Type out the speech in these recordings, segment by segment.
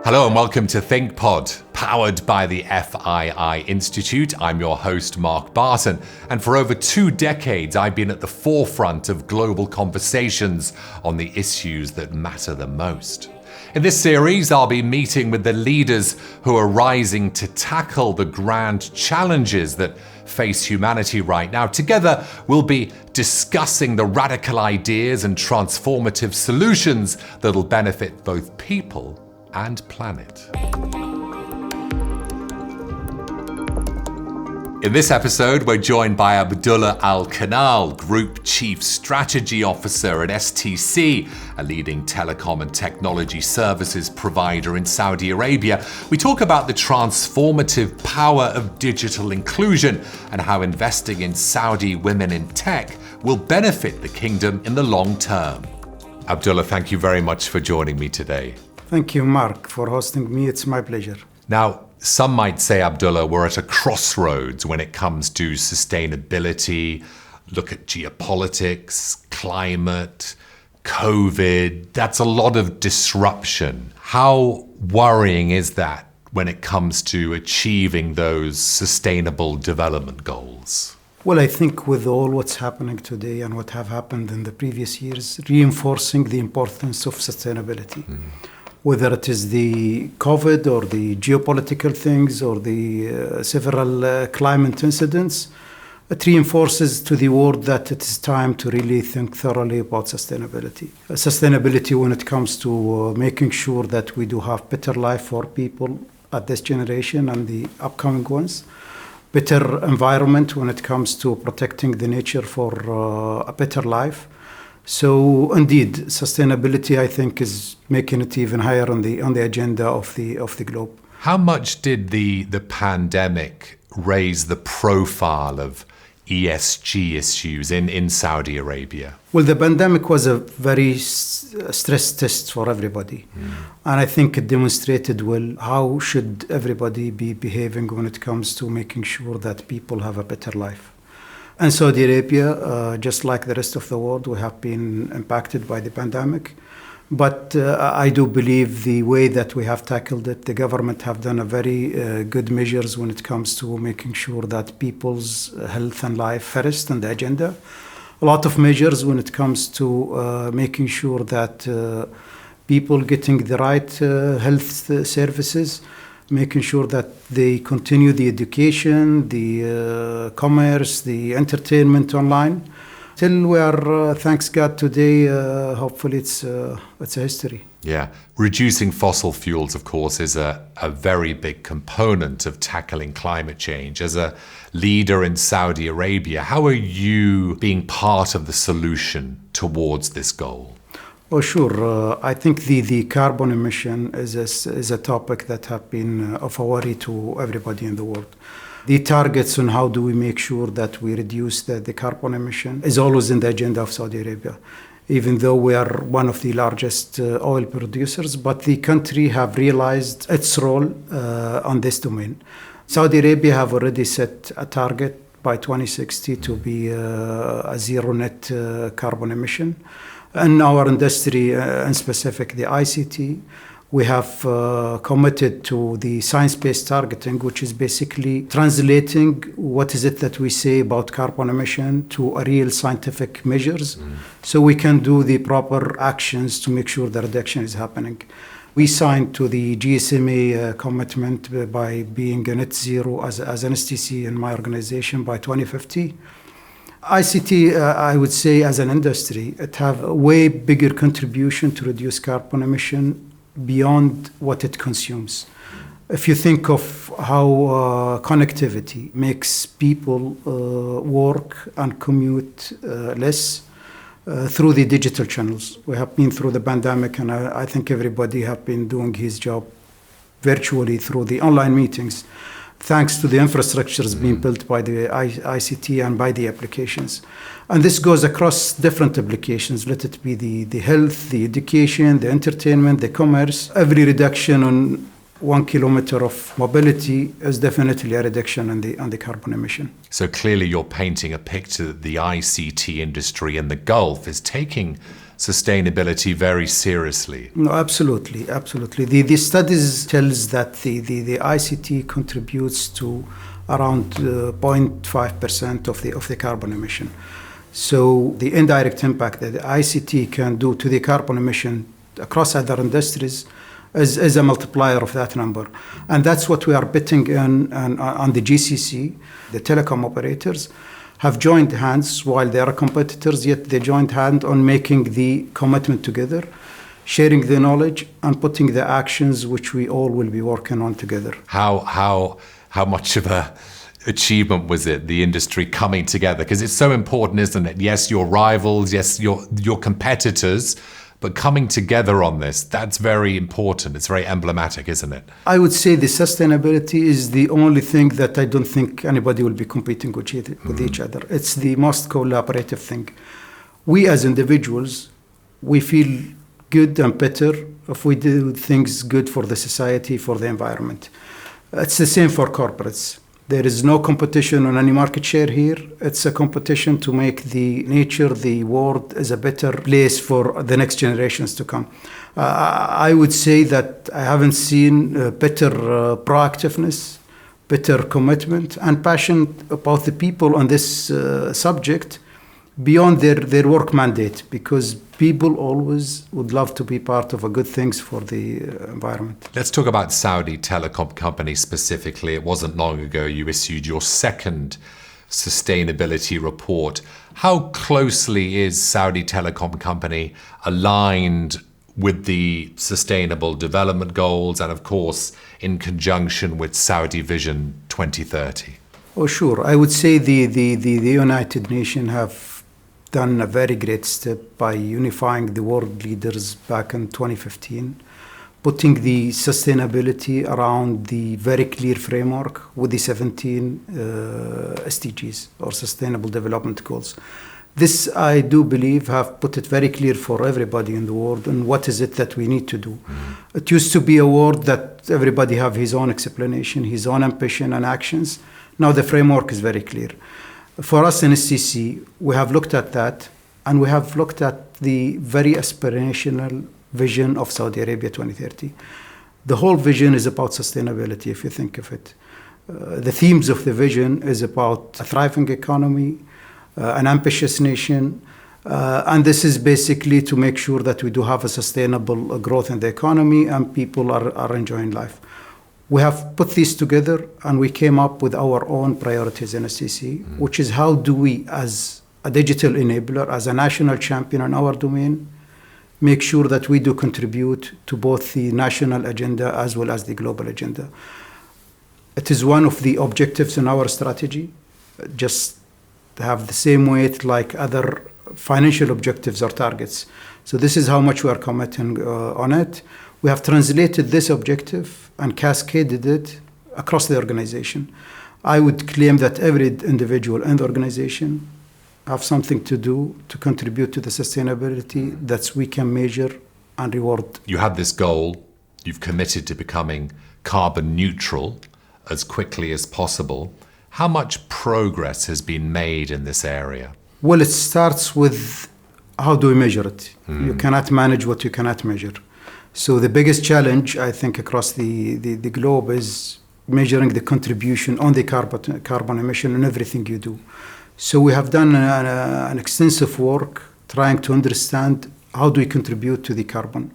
Hello and welcome to Thinkpod, powered by the FII Institute. I'm your host, Mark Barton, and for over 2 decades, I've been at the forefront of global conversations on the issues that matter the most. In this series, I'll be meeting with the leaders who are rising to tackle the grand challenges that face humanity right now. Together, we'll be discussing the radical ideas and transformative solutions that'll benefit both people and planet. In this episode, we're joined by Abdullah Alkanhl, Group Chief Strategy Officer at STC, a leading telecom and technology services provider in Saudi Arabia. We talk about the transformative power of digital inclusion and how investing in Saudi women in tech will benefit the kingdom in the long term. Abdullah, thank you very much for joining me today. Thank you, Mark, for hosting me. It's my pleasure. Now, some might say, Abdullah, we're at a crossroads when it comes to sustainability. Look at geopolitics, climate, COVID. That's a lot of disruption. How worrying is that when it comes to achieving those sustainable development goals? Well, I think with all what's happening today and what have happened in the previous years, reinforcing the importance of sustainability. Whether it is the COVID or the geopolitical things or the several climate incidents, it reinforces to the world that it is time to really think thoroughly about sustainability. Sustainability when it comes to making sure that we do have better life for people at this generation and the upcoming ones. Better environment when it comes to protecting the nature for a better life. So indeed, sustainability, I think, is making it even higher on the agenda of the globe. How much did the pandemic raise the profile of ESG issues in Saudi Arabia? Well, the pandemic was a very stress test for everybody. And I think it demonstrated well how should everybody be behaving when it comes to making sure that people have a better life. And Saudi Arabia, just like the rest of the world, we have been impacted by the pandemic. But I do believe the way that we have tackled it, the government have done a very good measures when it comes to making sure that people's health and life first on the agenda. A lot of measures when it comes to making sure that people getting the right health services, making sure that they continue the education, the commerce, the entertainment online. Till we are, thanks God, today, hopefully it's a history. Yeah. Reducing fossil fuels, of course, is a very big component of tackling climate change. As a leader in Saudi Arabia, how are you being part of the solution towards this goal? Oh, sure. I think the carbon emission is a topic that have been of a worry to everybody in the world. The targets on how do we make sure that we reduce the carbon emission is always in the agenda of Saudi Arabia. Even though we are one of the largest oil producers, but the country have realized its role on this domain. Saudi Arabia have already set a target by 2060 to be a zero net carbon emission. In our industry, in specific the ICT, we have committed to the science-based targeting, which is basically translating what is it that we say about carbon emission to a real scientific measures, so we can do the proper actions to make sure the reduction is happening. We signed to the GSMA commitment by being a net zero as an STC in my organization by 2050. ICT, I would say, as an industry, it have a way bigger contribution to reduce carbon emission beyond what it consumes. If you think of how connectivity makes people work and commute less through the digital channels. We have been through the pandemic, and I think everybody have been doing his job virtually through the online meetings, thanks to the infrastructures being built by the ICT and by the applications. And this goes across different applications, let it be the health, the education, the entertainment, the commerce. Every reduction on 1 kilometer of mobility is definitely a reduction on the carbon emission. So clearly you're painting a picture that the ICT industry in the Gulf is taking sustainability very seriously. No, absolutely. The studies tells that the ICT contributes to around 0.5% of the carbon emission. So the indirect impact that the ICT can do to the carbon emission across other industries is a multiplier of that number. And that's what we are betting on the GCC. The telecom operators have joined hands while they are competitors, yet they joined hand on making the commitment together, sharing the knowledge and putting the actions which we all will be working on together. How much of a achievement was it, the industry coming together? Because it's so important, isn't it? Yes, your rivals, yes, your competitors, but coming together on this, that's very important. It's very emblematic, isn't it? I would say the sustainability is the only thing that I don't think anybody will be competing with each other. It's the most collaborative thing. We as individuals, we feel good and better if we do things good for the society, for the environment. It's the same for corporates. There is no competition on any market share here. It's a competition to make the nature, the world, as a better place for the next generations to come. I would say that I haven't seen better proactiveness, better commitment, and passion about the people on this subject beyond their work mandate, because people always would love to be part of a good things for the environment. Let's talk about Saudi telecom company specifically. It wasn't long ago you issued your second sustainability report. How closely is Saudi telecom company aligned with the Sustainable Development Goals and, of course, in conjunction with Saudi Vision 2030? Oh, sure. I would say the United Nations have done a very great step by unifying the world leaders back in 2015, putting the sustainability around the very clear framework with the 17 SDGs, or Sustainable Development Goals. This, I do believe, have put it very clear for everybody in the world and what is it that we need to do. It used to be a word that everybody have his own explanation, his own ambition and actions. Now the framework is very clear. For us in SCC, we have looked at that, and we have looked at the very aspirational vision of Saudi Arabia 2030. The whole vision is about sustainability, if you think of it. The themes of the vision is about a thriving economy, an ambitious nation, and this is basically to make sure that we do have a sustainable growth in the economy and people are enjoying life. We have put these together and we came up with our own priorities in SCC, which is how do we, as a digital enabler, as a national champion in our domain, make sure that we do contribute to both the national agenda as well as the global agenda. It is one of the objectives in our strategy, just have the same weight like other financial objectives or targets. So this is how much we are committing on it. We have translated this objective and cascaded it across the organization. I would claim that every individual in the organization have something to do to contribute to the sustainability that we can measure and reward. You have this goal. You've committed to becoming carbon neutral as quickly as possible. How much progress has been made in this area? Well, it starts with how do we measure it? You cannot manage what you cannot measure. So the biggest challenge, I think, across the globe is measuring the contribution on the carbon emission in everything you do. So we have done an extensive work trying to understand how do we contribute to the carbon,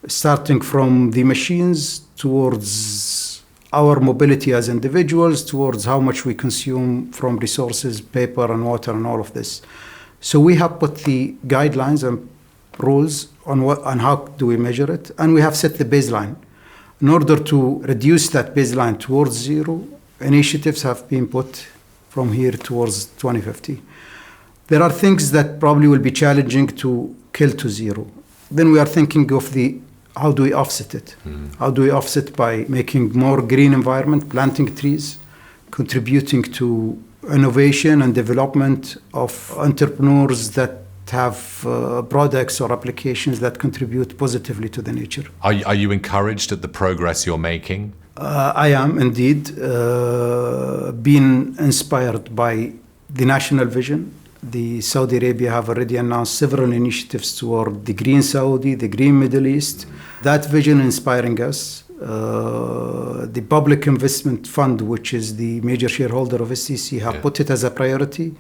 starting from the machines towards our mobility as individuals, towards how much we consume from resources, paper and water and all of this. So we have put the guidelines and rules on how do we measure it, and we have set the baseline. In order to reduce that baseline towards zero, initiatives have been put from here towards 2050. There are things that probably will be challenging to kill to zero. Then we are thinking of how do we offset it? How do we offset by making more green environment, planting trees, contributing to innovation and development of entrepreneurs that have products or applications that contribute positively to the nature. Are you encouraged at the progress you're making? I am indeed being inspired by the national vision The Saudi Arabia have already announced several initiatives toward the Green Saudi, the Green Middle East. That vision inspiring us. The Public Investment Fund, which is the major shareholder of SCC, have put it as a priority.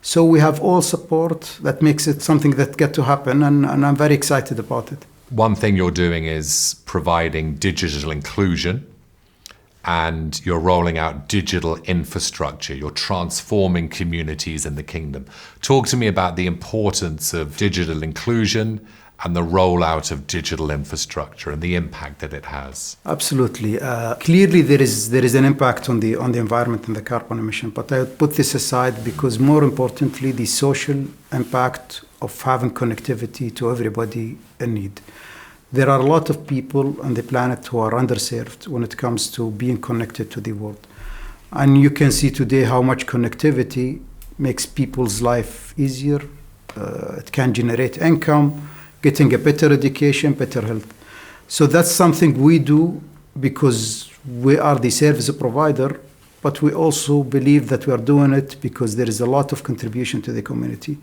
So we have all support that makes it something that get to happen, and I'm very excited about it. One thing you're doing is providing digital inclusion, and you're rolling out digital infrastructure. You're transforming communities in the kingdom. Talk to me about the importance of digital inclusion and the rollout of digital infrastructure and the impact that it has. Absolutely. Clearly, there is an impact on the environment and the carbon emission. But I would put this aside because, more importantly, the social impact of having connectivity to everybody in need. There are a lot of people on the planet who are underserved when it comes to being connected to the world. And you can see today how much connectivity makes people's life easier. It can generate income, getting a better education, better health. So that's something we do because we are the service provider, but we also believe that we are doing it because there is a lot of contribution to the community.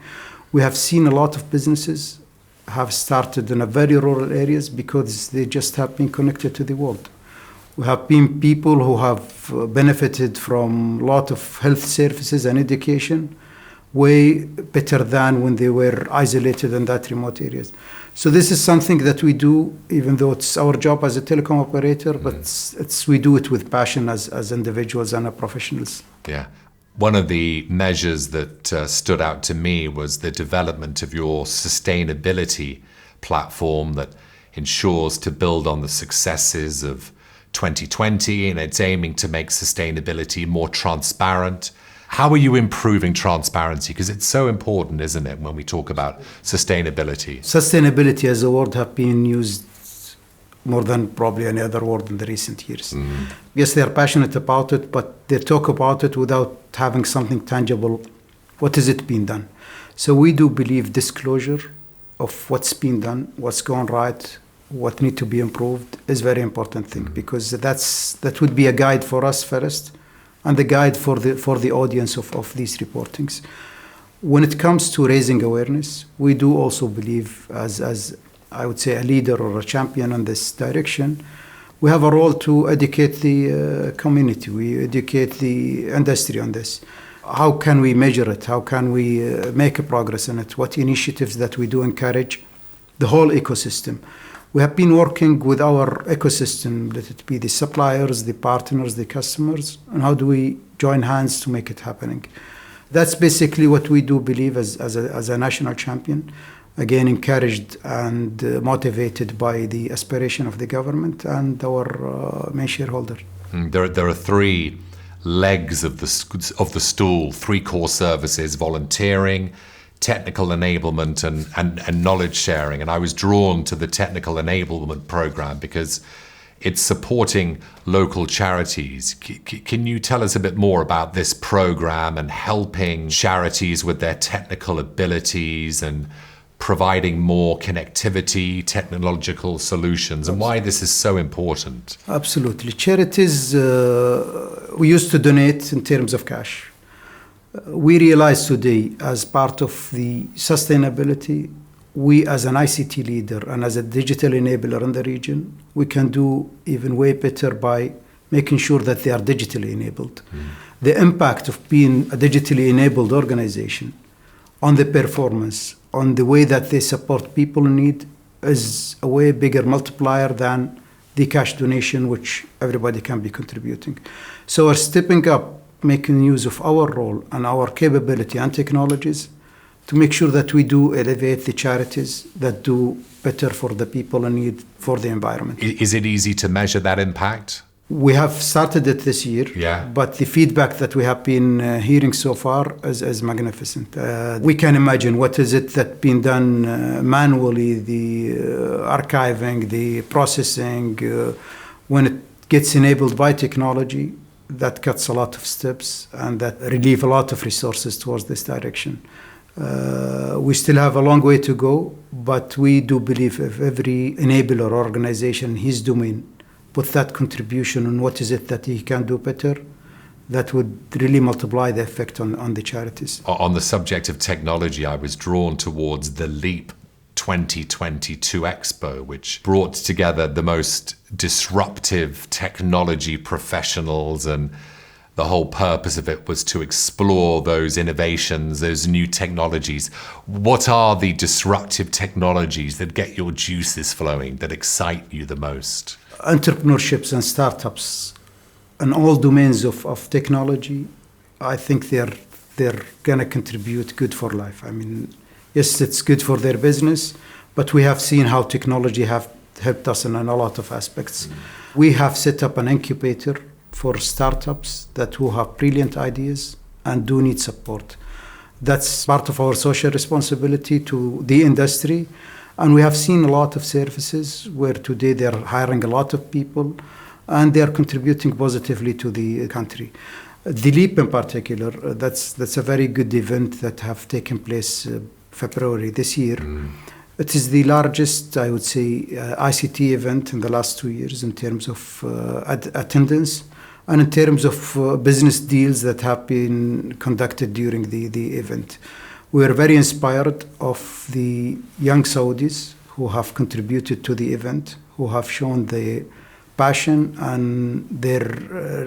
We have seen a lot of businesses have started in a very rural areas because they just have been connected to the world. We have been people who have benefited from a lot of health services and education way better than when they were isolated in that remote areas. So this is something that we do, even though it's our job as a telecom operator, but we do it with passion as individuals and as professionals. Yeah. One of the measures that stood out to me was the development of your sustainability platform that ensures to build on the successes of 2020, and it's aiming to make sustainability more transparent. How are you improving transparency? Because it's so important, isn't it, when we talk about sustainability? Sustainability as a word have been used more than probably any other word in the recent years. Yes, they are passionate about it, but they talk about it without having something tangible. What is it being done? So we do believe disclosure of what's been done, what's gone right, what need to be improved is very important thing, because that would be a guide for us first, and the guide for the audience of these reportings. When it comes to raising awareness, we do also believe as I would say a leader or a champion in this direction, we have a role to educate the community. We educate the industry on this. How can we measure it? How can we make a progress in it? What initiatives that we do encourage the whole ecosystem? We have been working with our ecosystem, let it be the suppliers, the partners, the customers, and how do we join hands to make it happening? That's basically what we do believe as a national champion. Again, encouraged and motivated by the aspiration of the government and our main shareholder. There are three legs of the stool, three core services: volunteering, technical enablement, and knowledge sharing. And I was drawn to the technical enablement program because it's supporting local charities. Can you tell us a bit more about this program and helping charities with their technical abilities and providing more connectivity, technological solutions, and why this is so important? Absolutely. Charities, we used to donate in terms of cash. We realize today, as part of the sustainability, we as an ICT leader and as a digital enabler in the region, we can do even way better by making sure that they are digitally enabled. The impact of being a digitally enabled organization on the performance, on the way that they support people in need, is a way bigger multiplier than the cash donation, which everybody can be contributing. So we're stepping up, making use of our role and our capability and technologies to make sure that we do elevate the charities that do better for the people in need, for the environment. Is it easy to measure that impact? We have started it this year, but the feedback that we have been hearing so far is magnificent. We can imagine what is it that been done manually, the archiving, the processing. When it gets enabled by technology, that cuts a lot of steps and that relieve a lot of resources towards this direction. We still have a long way to go, but we do believe if every enabler organization in his domain put that contribution on what is it that he can do better, that would really multiply the effect on the charities. On the subject of technology, I was drawn towards the LEAP 2022 Expo, which brought together the most disruptive technology professionals, and the whole purpose of it was to explore those innovations, those new technologies. What are the disruptive technologies that get your juices flowing, that excite you the most? Entrepreneurships and startups in all domains of technology, I think they're going to contribute good for life. I mean, yes, it's good for their business, but we have seen how technology have helped us in a lot of aspects. We have set up an incubator for startups who have brilliant ideas and do need support. That's part of our social responsibility to the industry. And we have seen a lot of services where today they're hiring a lot of people and they're contributing positively to the country. The LEAP in particular, that's a very good event that have taken place February this year. It is the largest, I would say, ICT event in the last 2 years in terms of attendance and in terms of business deals that have been conducted during the event. We are very inspired of the young Saudis who have contributed to the event, who have shown the passion and their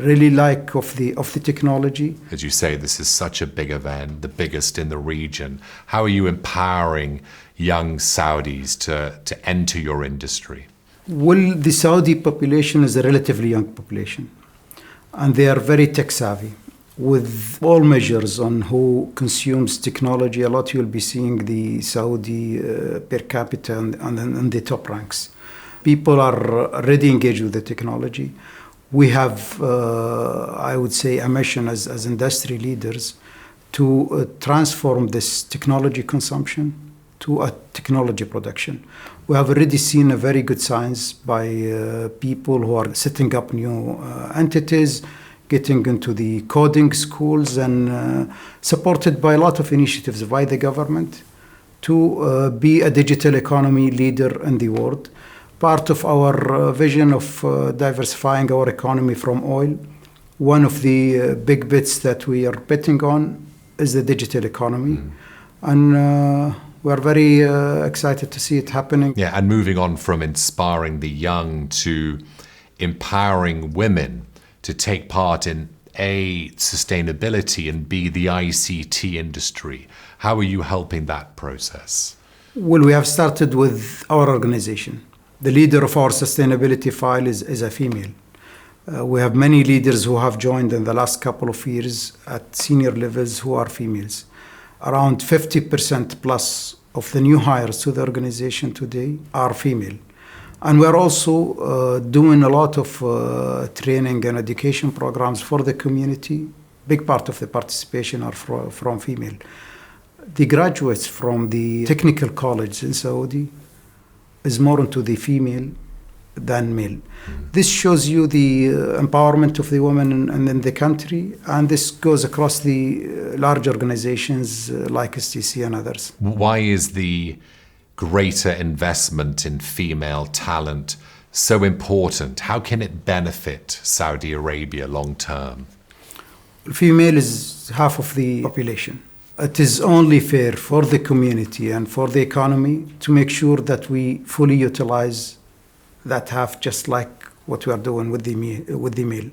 really like of the technology. As you say, this is such a big event, the biggest in the region. How are you empowering young Saudis to enter your industry? Well, the Saudi population is a relatively young population, and they are very tech savvy. With all measures on who consumes technology, a lot you'll be seeing the Saudi per capita on the top ranks. People are already engaged with the technology. We have, I would say, a mission as industry leaders to transform this technology consumption to a technology production. We have already seen a very good signs by people who are setting up new entities, getting into the coding schools, and supported by a lot of initiatives by the government to be a digital economy leader in the world. Part of our vision of diversifying our economy from oil, one of the big bets that we are betting on is the digital economy. And we're very excited to see it happening. Yeah, and moving on from inspiring the young to empowering women to take part in A, sustainability, and B, the ICT industry. How are you helping that process? Well, we have started with our organization. The leader of our sustainability file is a female. We have many leaders who have joined in the last couple of years at senior levels who are females. Around 50% plus of the new hires to the organization today are female. And we're also doing a lot of training and education programs for the community. Big part of the participation are from female. The graduates from the technical college in Saudi is more into the female than male. This shows you the empowerment of the women in the country, and this goes across the large organizations like STC and others. Why is the greater investment in female talent so important? How can it benefit Saudi Arabia long term? Female is half of the population. It is only fair for the community and for the economy to make sure that we fully utilize that half, just like what we are doing with the male.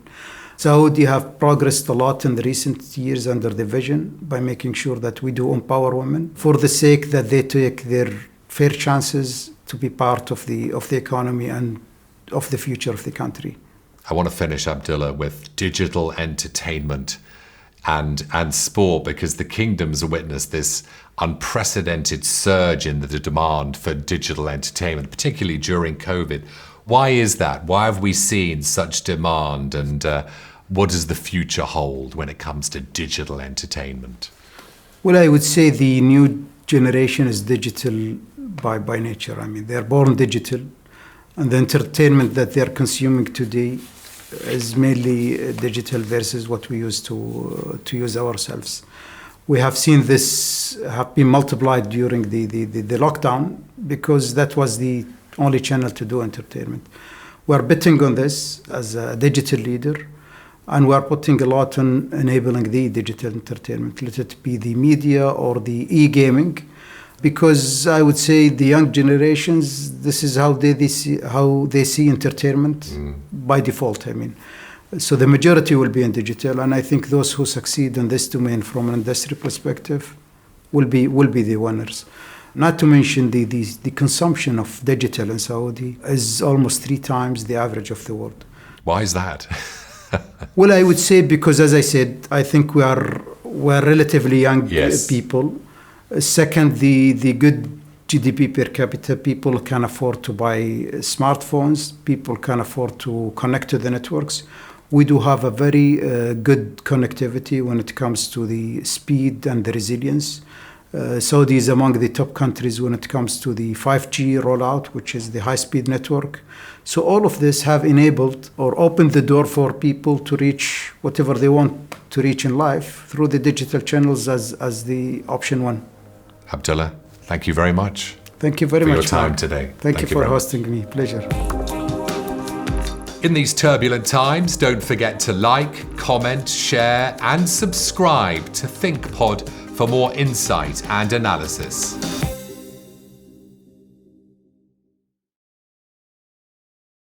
Saudi have progressed a lot in the recent years under the vision by making sure that we do empower women for the sake that they take their fair chances to be part of the economy and of the future of the country. I want to finish, Abdullah, with digital entertainment and sport, because the kingdom's witnessed this unprecedented surge in the demand for digital entertainment, particularly during COVID. Why is that? Why have we seen such demand, and what does the future hold when it comes to digital entertainment? Well, I would say the new generation is digital by nature. I mean, they're born digital, and the entertainment that they're consuming today is mainly digital versus what we used to use ourselves. We have seen this have been multiplied during the lockdown because that was the only channel to do entertainment. We're betting on this as a digital leader. And we are putting a lot on enabling the digital entertainment, let it be the media or the e-gaming. Because I would say the young generations, this is how they see entertainment by default, I mean. So the majority will be in digital, and I think those who succeed in this domain from an industry perspective will be the winners. Not to mention the consumption of digital in Saudi is almost 3 times the average of the world. Why is that? Well, I would say because, as I said, I think we're relatively young people. Second, the good GDP per capita, people can afford to buy smartphones, people can afford to connect to the networks. We do have a very good connectivity when it comes to the speed and the resilience. Saudi is among the top countries when it comes to the 5G rollout, which is the high-speed network. So all of this have enabled or opened the door for people to reach whatever they want to reach in life through the digital channels as the option one. Abdullah, thank you very much. Thank you very much for your time Mark. today. Thank you for hosting me. Pleasure. In these turbulent times, don't forget to like, comment, share, and subscribe to Thinkpod for more insight and analysis.